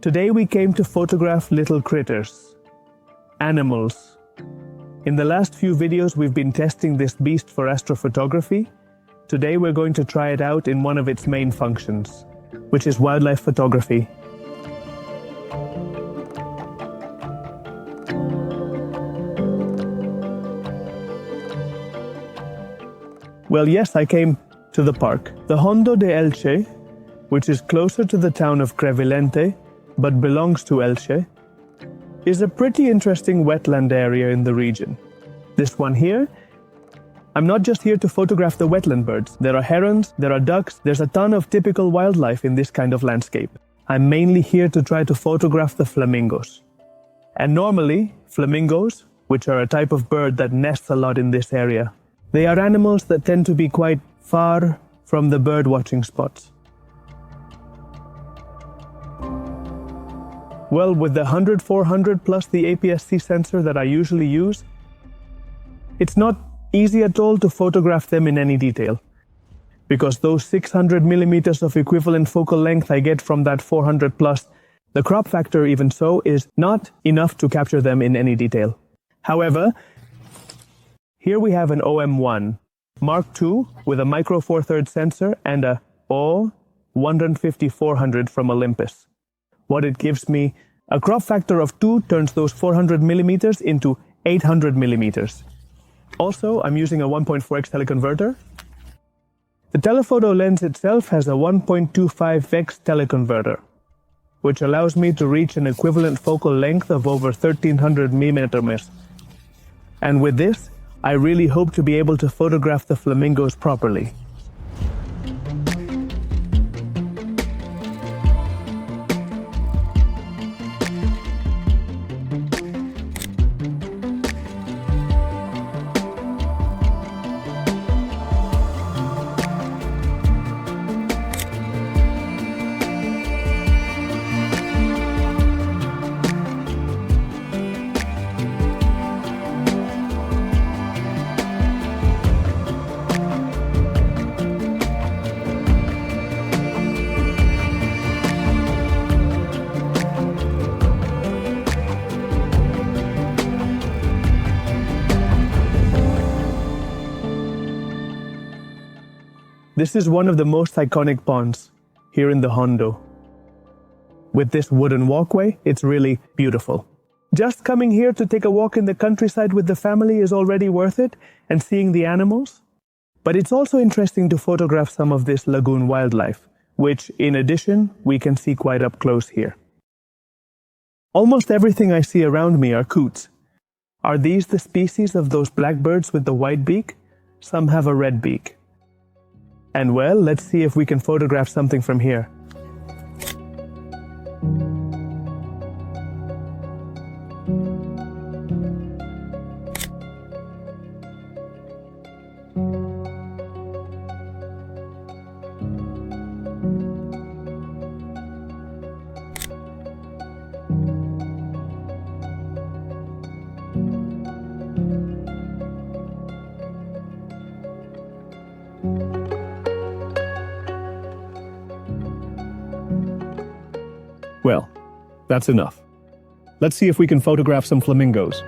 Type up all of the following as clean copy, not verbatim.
Today we came to photograph little critters, animals. In the last few videos we've been testing this beast for astrophotography. Today we're going to try it out in one of its main functions, which is wildlife photography. Well, yes, I came to the park. The Hondo de Elche, which is closer to the town of Crevillente, but belongs to Elche, is a pretty interesting wetland area in the region. This one here, I'm not just here to photograph the wetland birds. There are herons, there are ducks, there's a ton of typical wildlife in this kind of landscape. I'm mainly here to try to photograph the flamingos. And normally, flamingos, which are a type of bird that nests a lot in this area, they are animals that tend to be quite far from the bird watching spots. Well, with the 100-400 plus the APS-C sensor that I usually use, it's not easy at all to photograph them in any detail, because those 600 millimeters of equivalent focal length I get from that 400 plus, the crop factor even so is not enough to capture them in any detail. However, here we have an OM1 Mark II with a micro four thirds sensor and a O150-400 from Olympus. What it gives me, a crop factor of 2 turns those 400 millimeters into 800 millimeters. Also, I'm using a 1.4x teleconverter. The telephoto lens itself has a 1.25x teleconverter, which allows me to reach an equivalent focal length of over 1300 millimeters. And with this, I really hope to be able to photograph the flamingos properly. This is one of the most iconic ponds here in the Hondo. With this wooden walkway, it's really beautiful. Just coming here to take a walk in the countryside with the family is already worth it, and seeing the animals. But it's also interesting to photograph some of this lagoon wildlife, which, in addition, we can see quite up close here. Almost everything I see around me are coots. Are these the species of those blackbirds with the white beak? Some have a red beak. And well, let's see if we can photograph something from here. Well, that's enough. Let's see if we can photograph some flamingos.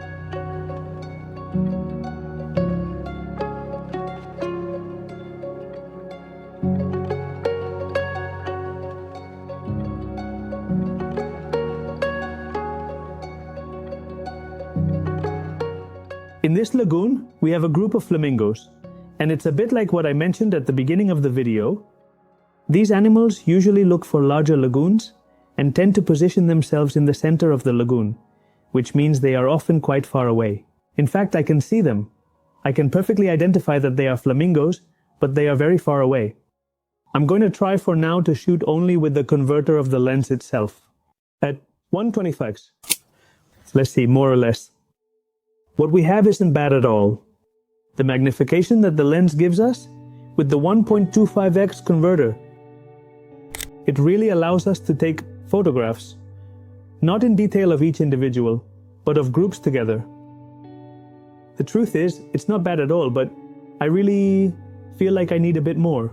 In this lagoon, we have a group of flamingos, and it's a bit like what I mentioned at the beginning of the video. These animals usually look for larger lagoons and tend to position themselves in the center of the lagoon, which means they are often quite far away. In fact, I can see them. I can perfectly identify that they are flamingos, but they are very far away. I'm going to try for now to shoot only with the converter of the lens itself. At 125. Let's see, more or less. What we have isn't bad at all. The magnification that the lens gives us, with the 1.25x converter, it really allows us to take photographs, not in detail of each individual, but of groups together. The truth is, it's not bad at all, but I really feel like I need a bit more.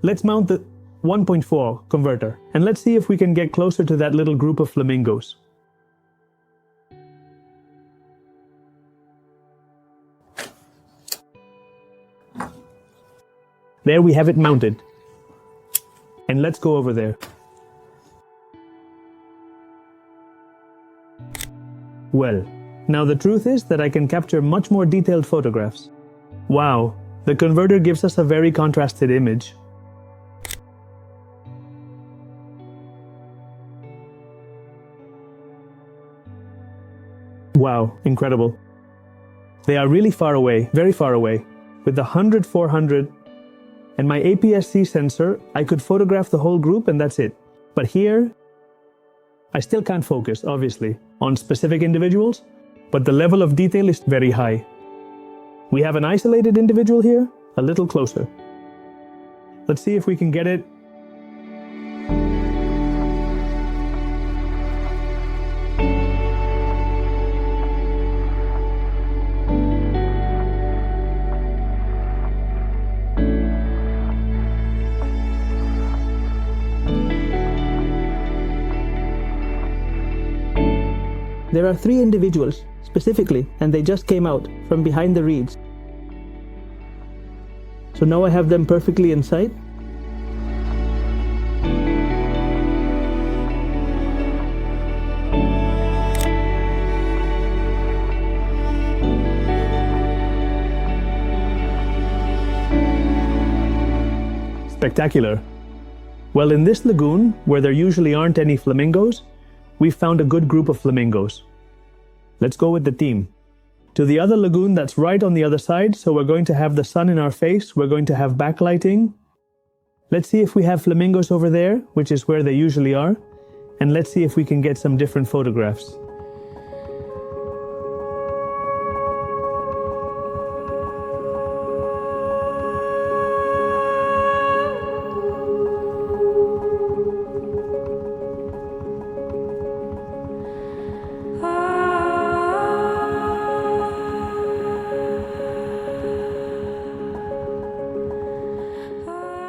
Let's mount the 1.4 converter, and let's see if we can get closer to that little group of flamingos. There we have it mounted. And let's go over there. Well, now the truth is that I can capture much more detailed photographs. Wow, the converter gives us a very contrasted image. Wow, incredible. They are really far away, very far away. With the 100-400 and my APS-C sensor, I could photograph the whole group and that's it. But here, I still can't focus, obviously, on specific individuals, but the level of detail is very high. We have an isolated individual here, a little closer. Let's see if we can get it. There are 3 individuals, specifically, and they just came out from behind the reeds. So now I have them perfectly in sight. Spectacular. Well, in this lagoon, where there usually aren't any flamingos, we've found a good group of flamingos. Let's go with the team. To the other lagoon that's right on the other side, so we're going to have the sun in our face, we're going to have backlighting. Let's see if we have flamingos over there, which is where they usually are, and let's see if we can get some different photographs.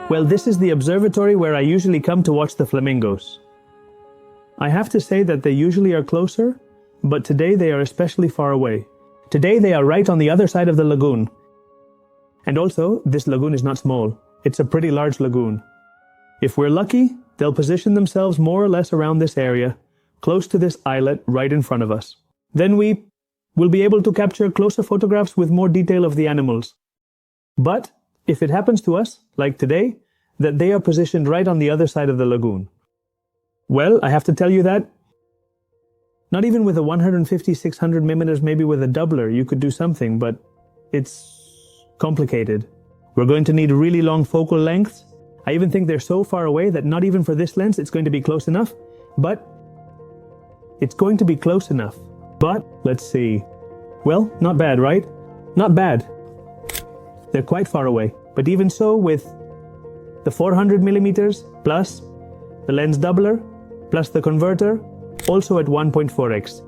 Well, this is the observatory where I usually come to watch the flamingos. I have to say that they usually are closer, but today they are especially far away. Today they are right on the other side of the lagoon. And also, this lagoon is not small. It's a pretty large lagoon. If we're lucky, they'll position themselves more or less around this area, close to this islet right in front of us. Then we will be able to capture closer photographs with more detail of the animals. But if it happens to us, like today, that they are positioned right on the other side of the lagoon, well, I have to tell you that not even with a 150-600 millimeters, maybe with a doubler, you could do something, but it's complicated. We're going to need really long focal lengths. I even think they're so far away that not even for this lens it's going to be close enough, but it's going to be close enough. But let's see. Well, not bad, right? Not bad. They're quite far away, but even so, with the 400 millimeters plus the lens doubler plus the converter, also at 1.4x,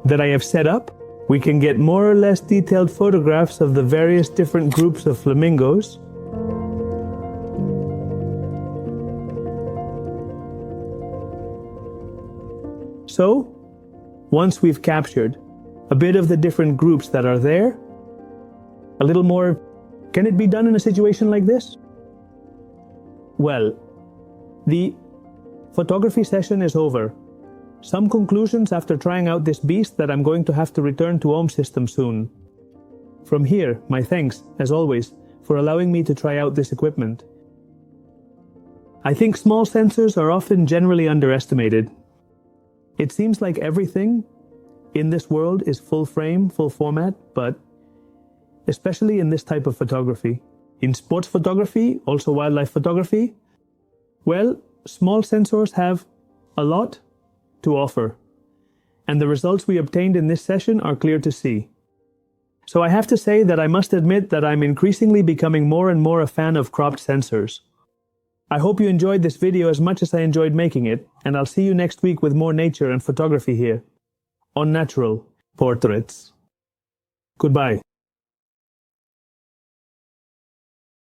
that I have set up, we can get more or less detailed photographs of the various different groups of flamingos. So, once we've captured a bit of the different groups that are there, a little more. Can it be done in a situation like this? Well, the photography session is over. Some conclusions after trying out this beast that I'm going to have to return to Ohm System soon. From here, my thanks, as always, for allowing me to try out this equipment. I think small sensors are often generally underestimated. It seems like everything in this world is full frame, full format, but especially in this type of photography. In sports photography, also wildlife photography, well, small sensors have a lot to offer. And the results we obtained in this session are clear to see. So I have to say that I must admit that I'm increasingly becoming more and more a fan of cropped sensors. I hope you enjoyed this video as much as I enjoyed making it, and I'll see you next week with more nature and photography here on Natural Portraits. Goodbye.